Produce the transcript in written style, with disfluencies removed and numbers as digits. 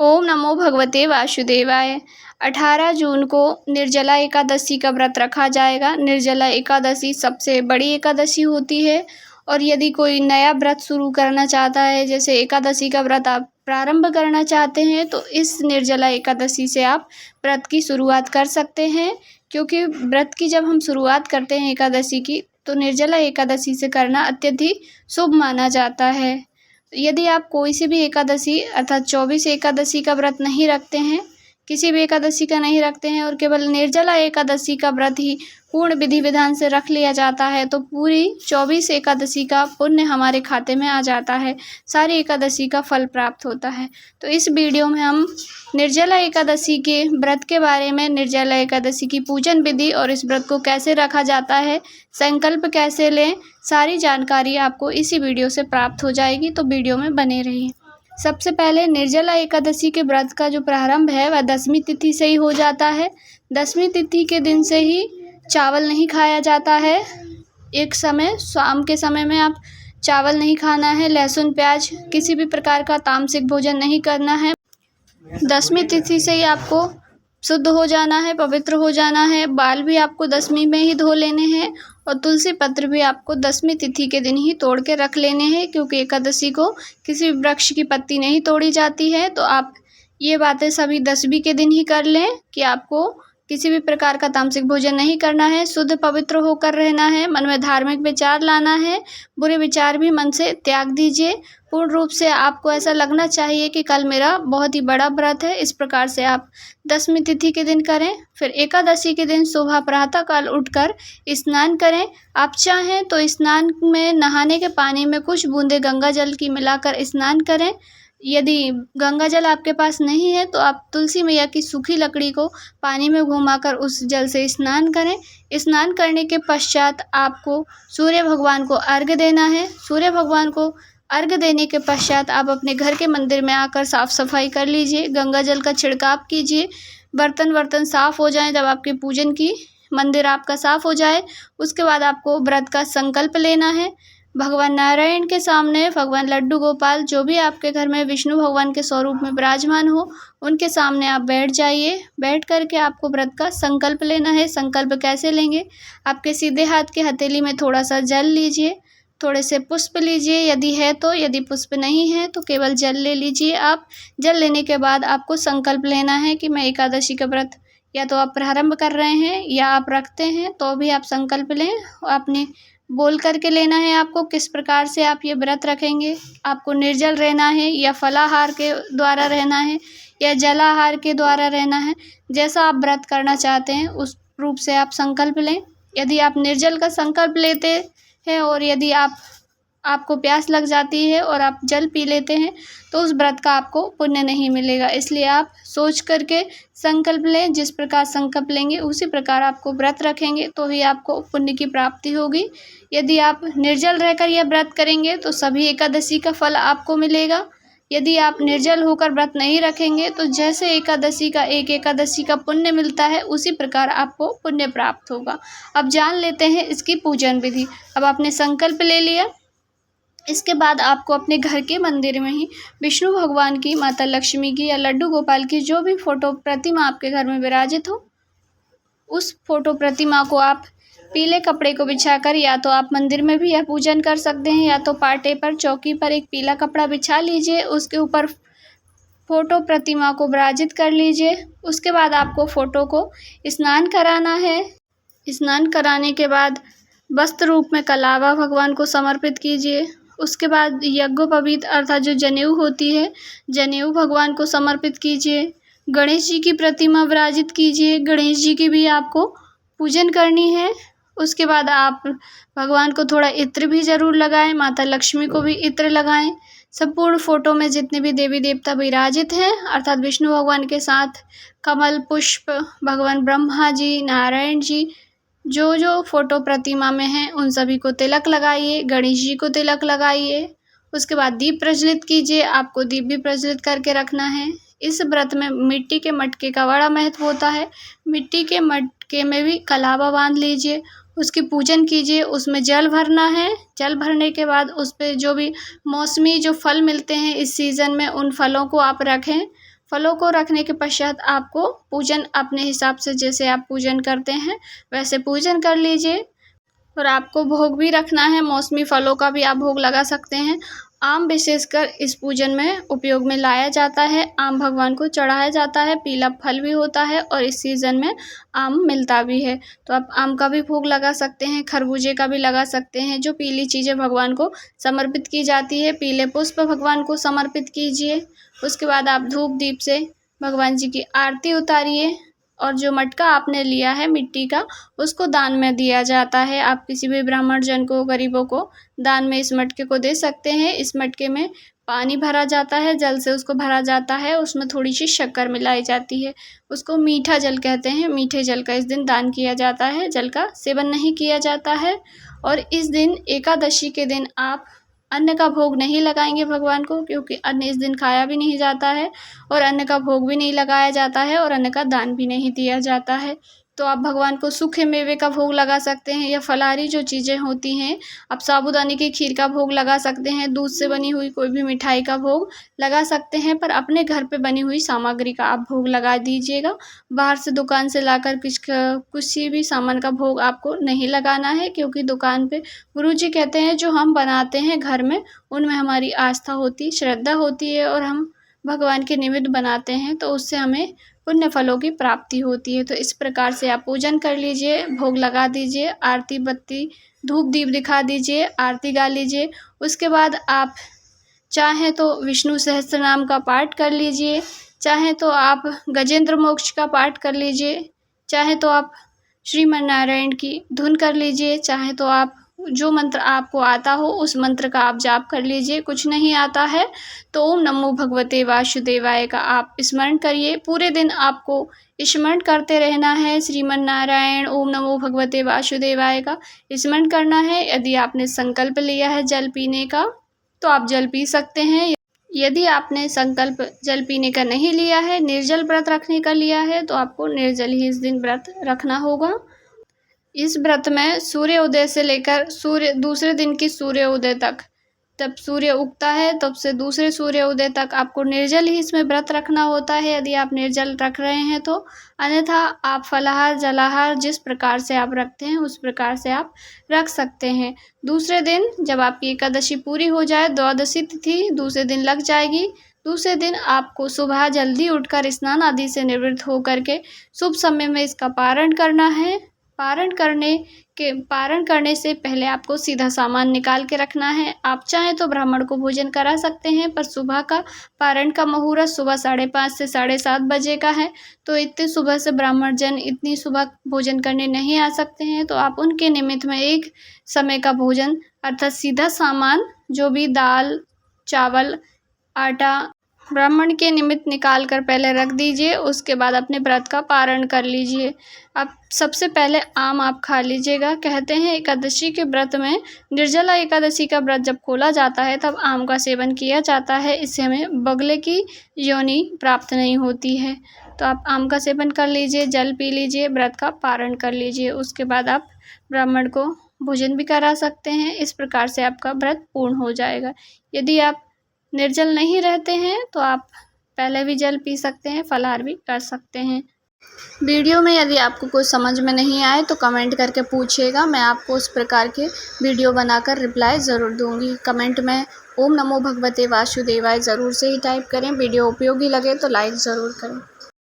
ओम नमो भगवते वासुदेवाय। 18 जून को निर्जला एकादशी का व्रत रखा जाएगा। निर्जला एकादशी सबसे बड़ी एकादशी होती है और यदि कोई नया व्रत शुरू करना चाहता है, जैसे एकादशी का व्रत आप प्रारंभ करना चाहते हैं, तो इस निर्जला एकादशी से आप व्रत की शुरुआत कर सकते हैं। क्योंकि व्रत की जब हम शुरुआत करते हैं एकादशी की, तो निर्जला एकादशी से करना अत्यधिक शुभ माना जाता है। यदि आप कोई सी भी एकादशी अर्थात 24 एकादशी का व्रत नहीं रखते हैं, किसी भी एकादशी का नहीं रखते हैं और केवल निर्जला एकादशी का व्रत ही पूर्ण विधि विधान से रख लिया जाता है, तो पूरी 24 एकादशी का पुण्य हमारे खाते में आ जाता है, सारी एकादशी का फल प्राप्त होता है। तो इस वीडियो में हम निर्जला एकादशी के व्रत के बारे में, निर्जला एकादशी की पूजन विधि और इस व्रत को कैसे रखा जाता है, संकल्प कैसे लें, सारी जानकारी आपको इसी वीडियो से प्राप्त हो जाएगी, तो वीडियो में बने रहिए। सबसे पहले निर्जला एकादशी के व्रत का जो प्रारंभ है वह 10वीं तिथि से ही हो जाता है। 10वीं तिथि के दिन से ही चावल नहीं खाया जाता है। एक समय शाम के समय में आप चावल नहीं खाना है, लहसुन प्याज किसी भी प्रकार का तामसिक भोजन नहीं करना है। 10वीं तिथि से ही आपको शुद्ध हो जाना है, पवित्र हो जाना है। बाल भी आपको 10वीं में ही धो लेने हैं और तुलसी पत्र भी आपको 10वीं तिथि के दिन ही तोड़ के रख लेने हैं, क्योंकि एकादशी को किसी वृक्ष की पत्ती नहीं तोड़ी जाती है। तो आप ये बातें सभी 10वीं के दिन ही कर लें कि आपको किसी भी प्रकार का तामसिक भोजन नहीं करना है, शुद्ध पवित्र होकर रहना है, मन में धार्मिक विचार लाना है, बुरे विचार भी मन से त्याग दीजिए। पूर्ण रूप से आपको ऐसा लगना चाहिए कि कल मेरा बहुत ही बड़ा व्रत है। इस प्रकार से आप 10वीं तिथि के दिन करें। फिर एकादशी के दिन सुबह प्रातःकाल उठकर स्नान करें। आप चाहें तो स्नान में नहाने के पानी में कुछ बूंदे गंगा जल की मिलाकर स्नान करें। यदि गंगा जल आपके पास नहीं है तो आप तुलसी मैया की सूखी लकड़ी को पानी में घुमाकर उस जल से स्नान करें। स्नान करने के पश्चात आपको सूर्य भगवान को अर्घ्य देना है। सूर्य भगवान को अर्घ्य देने के पश्चात आप अपने घर के मंदिर में आकर साफ़ सफाई कर लीजिए, गंगा जल का छिड़काव कीजिए, बर्तन साफ़ हो जाएं। जब आपके पूजन की मंदिर आपका साफ़ हो जाए, उसके बाद आपको व्रत का संकल्प लेना है। भगवान नारायण के सामने, भगवान लड्डू गोपाल जो भी आपके घर में विष्णु भगवान के स्वरूप में विराजमान हो, उनके सामने आप बैठ जाइए। बैठ करके आपको व्रत का संकल्प लेना है। संकल्प कैसे लेंगे? आपके सीधे हाथ के हथेली में थोड़ा सा जल लीजिए, थोड़े से पुष्प लीजिए यदि है तो, यदि पुष्प नहीं है तो केवल जल ले लीजिए आप। जल लेने के बाद आपको संकल्प लेना है कि मैं एकादशी का व्रत या तो आप प्रारंभ कर रहे हैं या आप रखते हैं, तो भी आप संकल्प लें। आपने बोल करके लेना है आपको किस प्रकार से आप ये व्रत रखेंगे। आपको निर्जल रहना है या फलाहार के द्वारा रहना है या जलाहार के द्वारा रहना है, जैसा आप व्रत करना चाहते हैं उस रूप से आप संकल्प लें। यदि आप निर्जल का संकल्प लेते हैं और यदि आपको प्यास लग जाती है और आप जल पी लेते हैं, तो उस व्रत का आपको पुण्य नहीं मिलेगा। इसलिए आप सोच करके संकल्प लें। जिस प्रकार संकल्प लेंगे उसी प्रकार आपको व्रत रखेंगे, तो ही आपको पुण्य की प्राप्ति होगी। यदि आप निर्जल रहकर यह व्रत करेंगे तो सभी एकादशी का फल आपको मिलेगा। यदि आप निर्जल होकर व्रत नहीं रखेंगे तो जैसे एकादशी का पुण्य मिलता है, उसी प्रकार आपको पुण्य प्राप्त होगा। अब जान लेते हैं इसकी पूजन विधि। अब आपने संकल्प ले लिया, इसके बाद आपको अपने घर के मंदिर में ही विष्णु भगवान की, माता लक्ष्मी की या लड्डू गोपाल की जो भी फोटो प्रतिमा आपके घर में विराजित हो, उस फोटो प्रतिमा को आप पीले कपड़े को बिछाकर, या तो आप मंदिर में भी यह पूजन कर सकते हैं या तो पाटे पर, चौकी पर एक पीला कपड़ा बिछा लीजिए, उसके ऊपर फोटो प्रतिमा को विराजित कर लीजिए। उसके बाद आपको फोटो को स्नान कराना है। स्नान कराने के बाद वस्त्र रूप में कलावा भगवान को समर्पित कीजिए। उसके बाद यज्ञोपवीत अर्थात जो जनेऊ होती है, जनेऊ भगवान को समर्पित कीजिए। गणेश जी की प्रतिमा विराजित कीजिए, गणेश जी की भी आपको पूजन करनी है। उसके बाद आप भगवान को थोड़ा इत्र भी ज़रूर लगाएं, माता लक्ष्मी को भी इत्र लगाएं। संपूर्ण फोटो में जितने भी देवी देवता विराजित हैं अर्थात विष्णु भगवान के साथ कमल पुष्प, भगवान ब्रह्मा जी, नारायण जी, जो फोटो प्रतिमा में हैं उन सभी को तिलक लगाइए। गणेश जी को तिलक लगाइए। उसके बाद दीप प्रज्वलित कीजिए। आपको दीप भी प्रज्वलित करके रखना है। इस व्रत में मिट्टी के मटके का बड़ा महत्व होता है। मिट्टी के मटके में भी कलावा बांध लीजिए, उसकी पूजन कीजिए। उसमें जल भरना है। जल भरने के बाद उस पर जो भी मौसमी जो फल मिलते हैं इस सीज़न में, उन फलों को आप रखें। फलों को रखने के पश्चात आपको पूजन अपने हिसाब से, जैसे आप पूजन करते हैं वैसे पूजन कर लीजिए। और आपको भोग भी रखना है, मौसमी फलों का भी आप भोग लगा सकते हैं। आम विशेषकर इस पूजन में उपयोग में लाया जाता है। आम भगवान को चढ़ाया जाता है, पीला फल भी होता है और इस सीज़न में आम मिलता भी है। तो आप आम का भी भोग लगा सकते हैं, खरबूजे का भी लगा सकते हैं। जो पीली चीज़ें भगवान को समर्पित की जाती है, पीले पुष्प भगवान को समर्पित कीजिए। उसके बाद आप धूप दीप से भगवान जी की आरती उतारिए और जो मटका आपने लिया है मिट्टी का, उसको दान में दिया जाता है। आप किसी भी ब्राह्मण जन को, गरीबों को दान में इस मटके को दे सकते हैं। इस मटके में पानी भरा जाता है, जल से उसको भरा जाता है, उसमें थोड़ी सी शक्कर मिलाई जाती है। उसको मीठा जल कहते हैं। मीठे जल का इस दिन दान किया जाता है, जल का सेवन नहीं किया जाता है। और इस दिन एकादशी के दिन आप अन्न का भोग नहीं लगाएंगे भगवान को, क्योंकि अन्न इस दिन खाया भी नहीं जाता है और अन्न का भोग भी नहीं लगाया जाता है और अन्न का दान भी नहीं दिया जाता है। तो आप भगवान को सूखे मेवे का भोग लगा सकते हैं या फलाहारी जो चीज़ें होती हैं, आप साबूदाने की खीर का भोग लगा सकते हैं, दूध से बनी हुई कोई भी मिठाई का भोग लगा सकते हैं, पर अपने घर पे बनी हुई सामग्री का आप भोग लगा दीजिएगा। बाहर से दुकान से लाकर किसी भी सामान का भोग आपको नहीं लगाना है, क्योंकि दुकान पे गुरुजी कहते हैं जो हम बनाते हैं घर में, उनमें हमारी आस्था होती, श्रद्धा होती है और हम भगवान के निमित्त बनाते हैं, तो उससे हमें पुण्य फलों की प्राप्ति होती है। तो इस प्रकार से आप पूजन कर लीजिए, भोग लगा दीजिए, आरती बत्ती धूप दीप दिखा दीजिए, आरती गा लीजिए। उसके बाद आप चाहें तो विष्णु सहस्त्र नाम का पाठ कर लीजिए, चाहें तो आप गजेंद्र मोक्ष का पाठ कर लीजिए, चाहे तो आप श्रीमन नारायण की धुन कर लीजिए, चाहे तो आप जो मंत्र आपको आता हो उस मंत्र का आप जाप कर लीजिए। कुछ नहीं आता है तो ओम नमो भगवते वासुदेवाय का आप स्मरण करिए। पूरे दिन आपको स्मरण करते रहना है, श्रीमन नारायण ओम नमो भगवते वासुदेवाय का स्मरण करना है। यदि आपने संकल्प लिया है जल पीने का तो आप जल पी सकते हैं। यदि आपने संकल्प जल पीने का नहीं लिया है, निर्जल व्रत रखने का लिया है, तो आपको निर्जल ही इस दिन व्रत रखना होगा। इस व्रत में सूर्य उदय से लेकर दूसरे दिन की सूर्य उदय तक, तब सूर्य उगता है तब से दूसरे सूर्य उदय तक आपको निर्जल ही इसमें व्रत रखना होता है, यदि आप निर्जल रख रहे हैं तो। अन्यथा आप फलाहार जलाहार जिस प्रकार से आप रखते हैं उस प्रकार से आप रख सकते हैं। दूसरे दिन जब आपकी एकादशी पूरी हो जाए, द्वादशी तिथि दूसरे दिन लग जाएगी, दूसरे दिन आपको सुबह जल्दी उठकर स्नान आदि से निवृत्त होकर के शुभ समय में इसका पारण करना है। पारण करने से पहले आपको सीधा सामान निकाल के रखना है। आप चाहें तो ब्राह्मण को भोजन करा सकते हैं, पर सुबह का पारण का मुहूर्त सुबह 5:30 से 7:30 बजे का है, तो इतने सुबह से ब्राह्मण जन इतनी सुबह भोजन करने नहीं आ सकते हैं। तो आप उनके निमित्त में एक समय का भोजन अर्थात सीधा सामान, जो भी दाल चावल आटा ब्राह्मण के निमित्त निकाल कर पहले रख दीजिए। उसके बाद अपने व्रत का पारण कर लीजिए। अब सबसे पहले आम आप खा लीजिएगा। कहते हैं एकादशी के व्रत में, निर्जला एकादशी का व्रत जब खोला जाता है तब आम का सेवन किया जाता है, इससे हमें बगले की योनि प्राप्त नहीं होती है। तो आप आम का सेवन कर लीजिए, जल पी लीजिए, व्रत का पारण कर लीजिए। उसके बाद आप ब्राह्मण को भोजन भी करा सकते हैं। इस प्रकार से आपका व्रत पूर्ण हो जाएगा। यदि आप निर्जल नहीं रहते हैं तो आप पहले भी जल पी सकते हैं, फलाहार भी कर सकते हैं। वीडियो में यदि आपको कुछ समझ में नहीं आए तो कमेंट करके पूछिएगा, मैं आपको उस प्रकार के वीडियो बनाकर रिप्लाई ज़रूर दूंगी। कमेंट में ओम नमो भगवते वासुदेवाय ज़रूर से ही टाइप करें। वीडियो उपयोगी लगे तो लाइक ज़रूर करें।